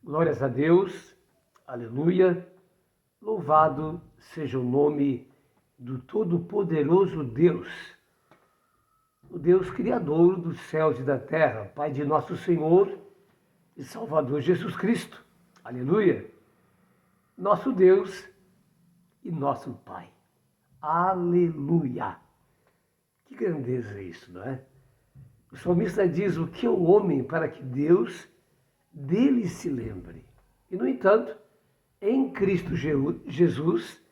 Glórias a Deus, aleluia, louvado seja o nome do Todo-Poderoso Deus, o Deus Criador dos céus e da terra, Pai de nosso Senhor e Salvador Jesus Cristo, aleluia, nosso Deus e nosso Pai, aleluia. Que grandeza é isso, não é? O salmista diz: o que é o homem para que Deus dele se lembre? E, no entanto, em Cristo Jesus,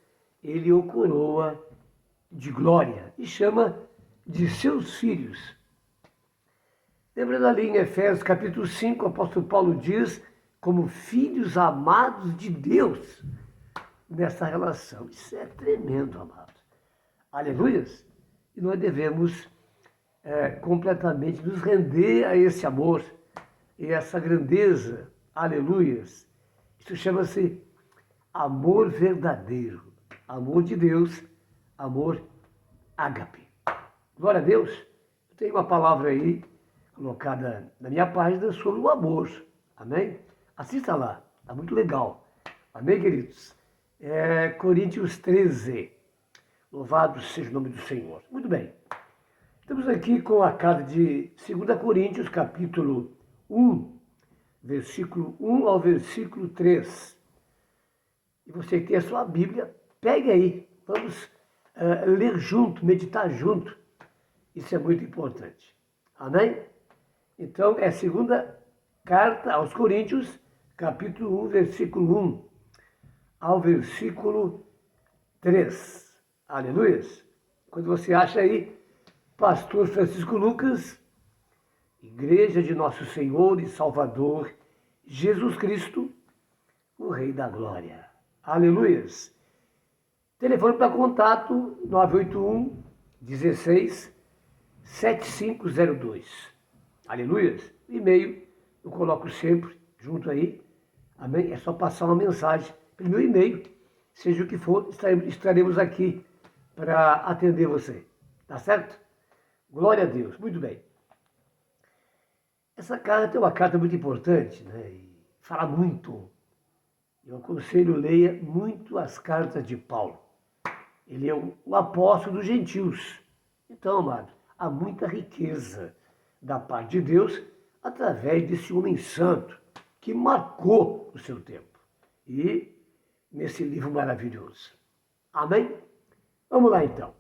ele o coroa de glória e chama de seus filhos. Lembrando ali em Efésios capítulo 5, o apóstolo Paulo diz: como filhos amados de Deus, nessa relação. Isso é tremendo, amado. Aleluias! E nós devemos completamente nos render a esse amor e essa grandeza. Aleluias! Isso chama-se amor verdadeiro, amor de Deus, amor ágape. Glória a Deus! Eu tenho uma palavra aí colocada na minha página sobre o amor. Amém? Assista lá, está muito legal. Amém, queridos? Coríntios 13. Louvado seja o nome do Senhor. Muito bem. Estamos aqui com a carta de 2 Coríntios, capítulo 1, versículo 1 ao versículo 3. E você que tem a sua Bíblia, pegue aí. Vamos ler junto, meditar junto. Isso é muito importante. Amém? Então, é a segunda carta aos Coríntios, capítulo 1, versículo 1 ao versículo 3. Aleluia! Quando você acha aí, Pastor Francisco Lucas, Igreja de Nosso Senhor e Salvador, Jesus Cristo, o Rei da Glória. Aleluias! Telefone para contato 981 16 7502. Aleluias! E-mail, eu coloco sempre junto aí. Amém? É só passar uma mensagem pelo meu e-mail. Seja o que for, estaremos aqui para atender você. Tá certo? Glória a Deus. Muito bem. Essa carta é uma carta muito importante, né? E fala muito. Eu aconselho, leia muito as cartas de Paulo. Ele é o apóstolo dos gentios. Então, amado, há muita riqueza da parte de Deus através desse homem santo que marcou o seu tempo. E nesse livro maravilhoso. Amém? Vamos lá, então.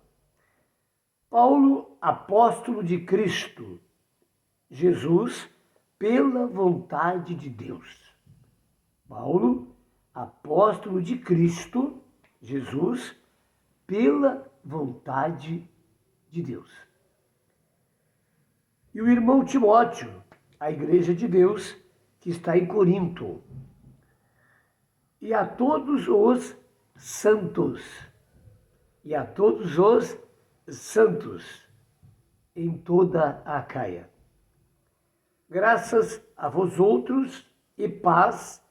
Paulo, apóstolo de Cristo Jesus, pela vontade de Deus. Paulo, apóstolo de Cristo Jesus, pela vontade de Deus. E o irmão Timóteo, a igreja de Deus, que está em Corinto. E a todos os santos. E a todos os santos em toda a Acaia. Graças a vós outros e paz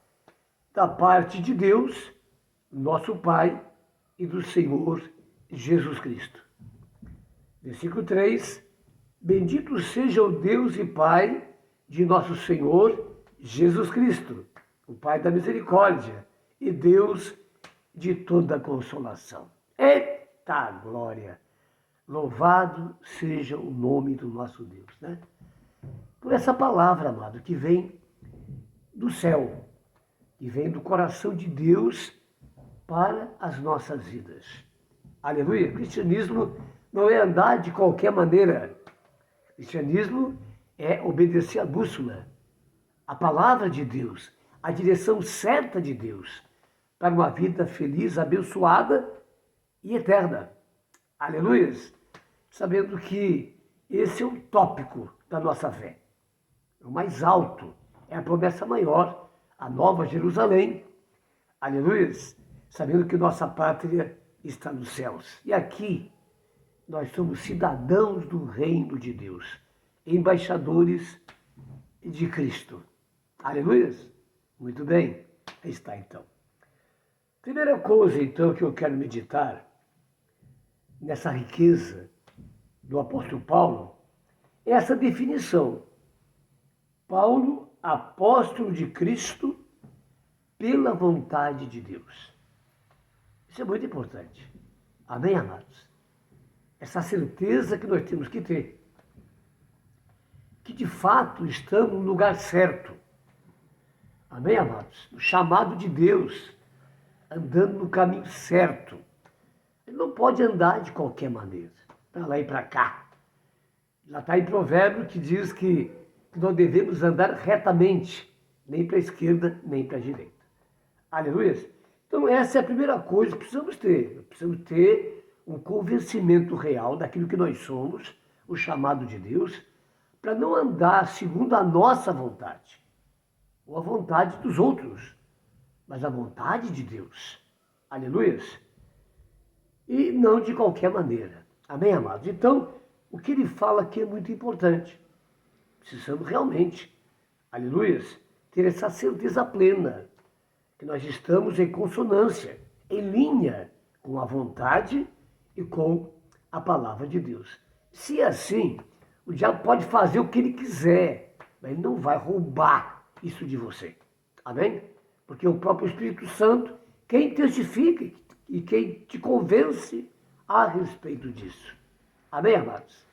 da parte de Deus, nosso Pai, e do Senhor Jesus Cristo. Versículo 3. Bendito seja o Deus e Pai de nosso Senhor Jesus Cristo, o Pai da misericórdia e Deus de toda consolação. Eita glória! Louvado seja o nome do nosso Deus, né? Por essa palavra, amado, que vem do céu, que vem do coração de Deus para as nossas vidas. Aleluia! Cristianismo não é andar de qualquer maneira. Cristianismo é obedecer a bússola, a palavra de Deus, a direção certa de Deus para uma vida feliz, abençoada e eterna. Aleluia! Sabendo que esse é o tópico da nossa fé. O mais alto é a promessa maior, a nova Jerusalém. Aleluia! Sabendo que nossa pátria está nos céus. E aqui nós somos cidadãos do reino de Deus, embaixadores de Cristo. Aleluia! Muito bem, aí está então. Primeira coisa então que eu quero meditar nessa riqueza do apóstolo Paulo é essa definição. Paulo, apóstolo de Cristo pela vontade de Deus. Isso é muito importante. Amém, amados? Essa certeza que nós temos que ter. Que de fato estamos no lugar certo. Amém, amados? No chamado de Deus, andando no caminho certo. Ele não pode andar de qualquer maneira, para lá e para cá. Lá está em Provérbio que diz que não devemos andar retamente, nem para a esquerda, nem para a direita. Aleluia? Então essa é a primeira coisa que precisamos ter. Precisamos ter um convencimento real daquilo que nós somos, o chamado de Deus, para não andar segundo a nossa vontade, ou a vontade dos outros, mas a vontade de Deus. Aleluia? E não de qualquer maneira. Amém, amados? Então, o que ele fala aqui é muito importante. Precisamos realmente, aleluia, ter essa certeza plena, que nós estamos em consonância, em linha com a vontade e com a palavra de Deus. Se é assim, o diabo pode fazer o que ele quiser, mas ele não vai roubar isso de você. Amém? Porque o próprio Espírito Santo, quem testifica e quem te convence a respeito disso. Amém, amados?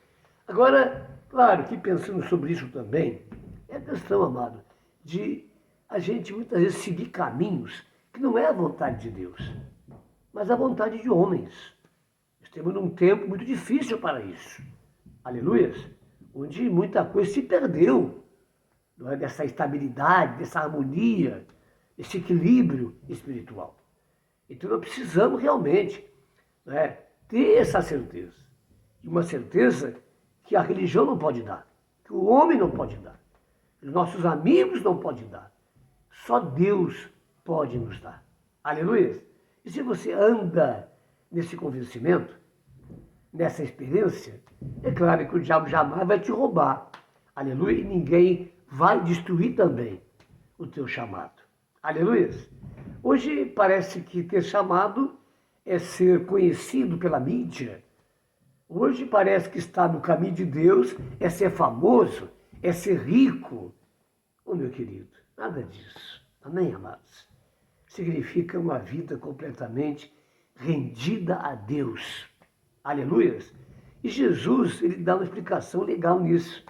Agora, claro que pensando sobre isso também, é questão, amado, de a gente muitas vezes seguir caminhos que não é a vontade de Deus, mas a vontade de homens. Estamos num tempo muito difícil para isso. Aleluia? Onde muita coisa se perdeu, não é? Dessa estabilidade, dessa harmonia, desse equilíbrio espiritual. Então nós precisamos realmente, não é, ter essa certeza. E uma certeza que a religião não pode dar, que o homem não pode dar, que os nossos amigos não podem dar. Só Deus pode nos dar. Aleluia? E se você anda nesse convencimento, nessa experiência, é claro que o diabo jamais vai te roubar. Aleluia? E ninguém vai destruir também o teu chamado. Aleluia? Hoje parece que ter chamado é ser conhecido pela mídia. Hoje parece que estar no caminho de Deus é ser famoso, é ser rico. Oh, meu querido, nada disso. Amém, amados? Significa uma vida completamente rendida a Deus. Aleluia! E Jesus, ele dá uma explicação legal nisso.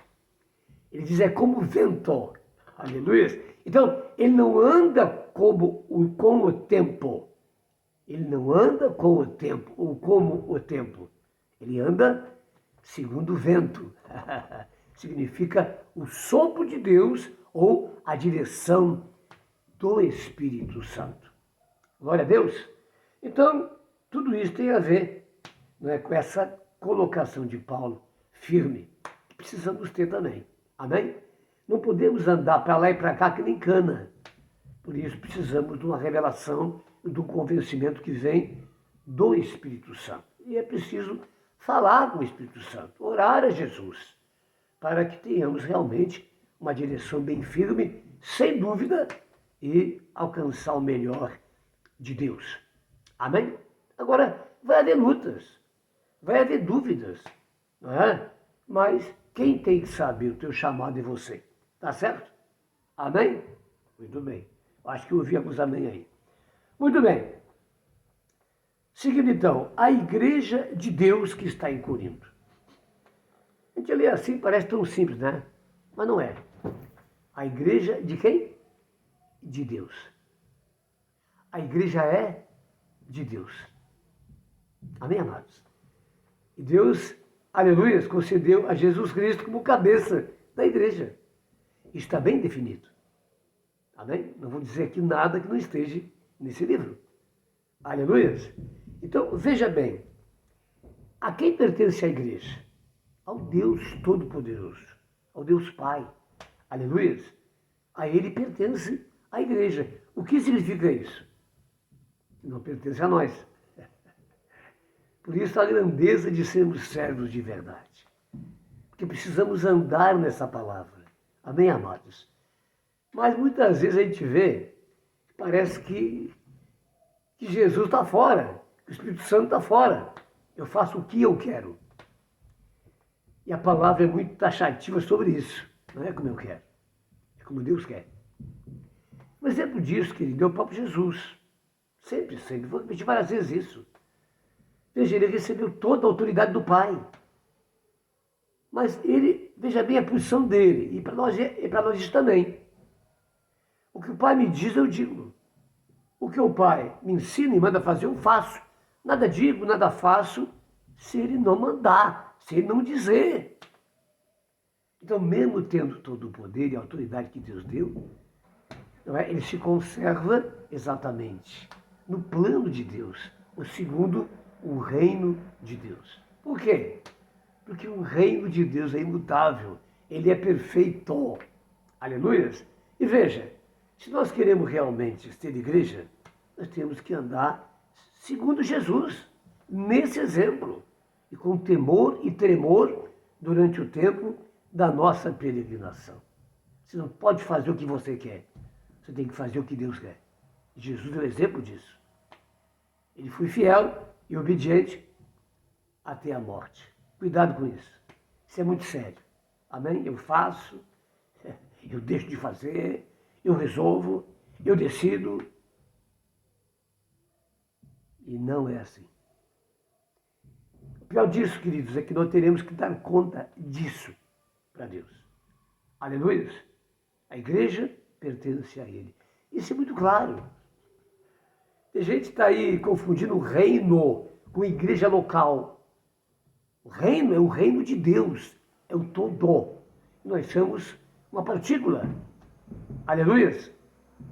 Ele diz, é como o vento. Aleluia! Então, ele não anda com o tempo. Ele não anda com o tempo, ou como o tempo. Ele anda segundo o vento. Significa o sopro de Deus ou a direção do Espírito Santo. Glória a Deus. Então, tudo isso tem a ver, não é, com essa colocação de Paulo firme, que precisamos ter também. Amém? Não podemos andar para lá e para cá que nem cana. Por isso precisamos de uma revelação e de um convencimento que vem do Espírito Santo. E é preciso falar com o Espírito Santo, orar a Jesus, para que tenhamos realmente uma direção bem firme, sem dúvida, e alcançar o melhor de Deus. Amém? Agora, vai haver lutas, vai haver dúvidas, não é? Mas quem tem que saber o teu chamado é você. Tá certo? Amém? Muito bem. Acho que eu ouvi alguns amém aí. Muito bem. Seguindo então, a igreja de Deus que está em Corinto. A gente lê assim, parece tão simples, né? Mas não é. A igreja de quem? De Deus. A igreja é de Deus. Amém, amados? E Deus, aleluia, concedeu a Jesus Cristo como cabeça da igreja. Está bem definido. Amém? Não vou dizer aqui nada que não esteja nesse livro. Aleluia. Então, veja bem. A quem pertence a igreja? Ao Deus Todo-Poderoso. Ao Deus Pai. Aleluia. A Ele pertence a igreja. O que significa isso? Não pertence a nós. Por isso a grandeza de sermos servos de verdade. Porque precisamos andar nessa palavra. Amém, amados? Mas muitas vezes a gente vê, parece que Jesus está fora, que o Espírito Santo está fora. Eu faço o que eu quero. E a palavra é muito taxativa sobre isso. Não é como eu quero, é como Deus quer. Um exemplo disso, querido, é o próprio Jesus. Sempre, sempre. Vou repetir várias vezes isso. Veja, ele recebeu toda a autoridade do Pai. Mas ele, veja bem a posição dele. E para nós isso também. O que o Pai me diz, eu digo. O que o Pai me ensina e manda fazer, eu faço. Nada digo, nada faço, se ele não mandar, se ele não dizer. Então, mesmo tendo todo o poder e a autoridade que Deus deu, não é? Ele se conserva exatamente no plano de Deus, o segundo, o reino de Deus. Por quê? Porque o reino de Deus é imutável, ele é perfeito. Aleluias! E veja, se nós queremos realmente ser igreja, nós temos que andar segundo Jesus, nesse exemplo, e com temor e tremor durante o tempo da nossa peregrinação. Você não pode fazer o que você quer, você tem que fazer o que Deus quer. Jesus é o exemplo disso. Ele foi fiel e obediente até a morte. Cuidado com isso. Isso é muito sério. Amém? Eu faço, eu deixo de fazer, eu resolvo, eu decido. E não é assim. O pior disso, queridos, é que nós teremos que dar conta disso para Deus. Aleluia. A igreja pertence a Ele. Isso é muito claro. Tem gente que está aí confundindo o reino com igreja local. O reino é o reino de Deus, é o todo. Nós somos uma partícula. Aleluia.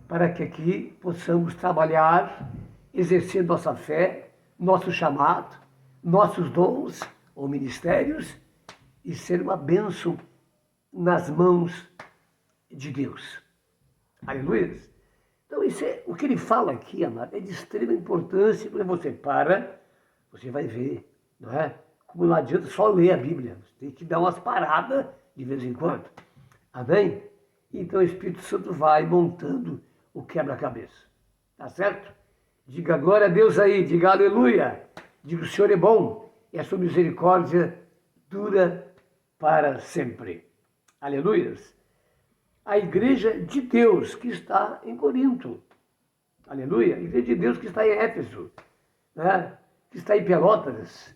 Para que aqui possamos trabalhar, exercer nossa fé, nosso chamado, nossos dons ou ministérios e ser uma bênção nas mãos de Deus. Aleluia. Então, isso é, o que ele fala aqui, amado, é de extrema importância, porque você vai ver, não é? Como não adianta só ler a Bíblia, você tem que dar umas paradas de vez em quando. Amém? Então o Espírito Santo vai montando o quebra-cabeça. Tá certo? Diga glória a Deus aí, diga aleluia. Diga o Senhor é bom e a sua misericórdia dura para sempre. Aleluias. A igreja de Deus que está em Corinto. Aleluia. A igreja de Deus que está em Éfeso, né? Que está em Pelotas.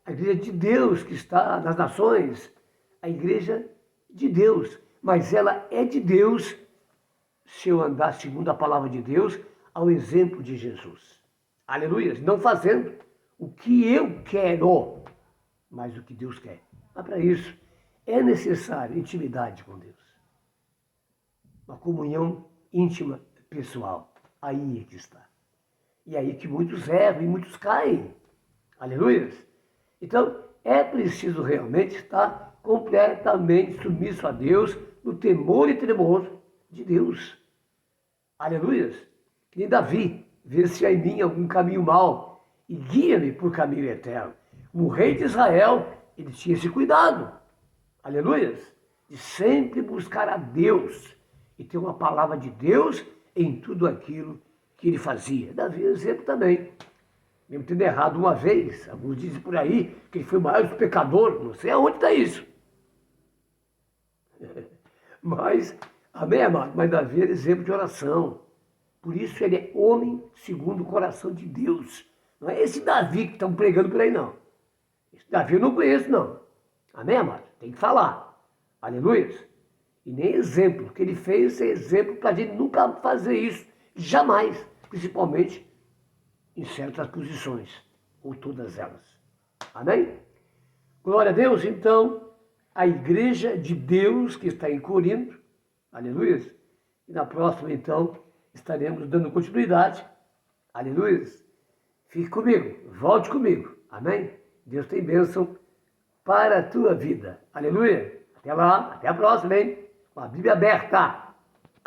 A igreja de Deus que está nas nações. A igreja de Deus. Mas ela é de Deus se eu andar segundo a palavra de Deus, ao exemplo de Jesus. Aleluia. Não fazendo o que eu quero, mas o que Deus quer. Mas para isso é necessário intimidade com Deus. Uma comunhão íntima, pessoal. Aí é que está. E aí que muitos erram e muitos caem. Aleluia. Então, é preciso realmente estar completamente submisso a Deus, no temor e tremor de Deus. Aleluia. Que nem Davi, vê se há em mim algum caminho mau e guia-me por caminho eterno. O rei de Israel, ele tinha esse cuidado. Aleluia. De sempre buscar a Deus e ter uma palavra de Deus em tudo aquilo que ele fazia. Davi é exemplo também. Mesmo tendo errado uma vez, alguns dizem por aí que ele foi o maior pecador, não sei aonde está isso. Mas, amém, amado? Mas Davi era exemplo de oração. Por isso ele é homem segundo o coração de Deus. Não é esse Davi que estão pregando por aí, não. Esse Davi eu não conheço, não. Amém, amado? Tem que falar. Aleluia. E nem exemplo. O que ele fez é exemplo para a gente nunca fazer isso. Jamais. Principalmente em certas posições. Ou todas elas. Amém? Glória a Deus. Então, a igreja de Deus que está em Corinto. Aleluia. E na próxima, então, estaremos dando continuidade. Aleluia. Fique comigo. Volte comigo. Amém? Deus tem bênção para a tua vida. Aleluia. Até lá. Até a próxima, hein? Com a Bíblia aberta.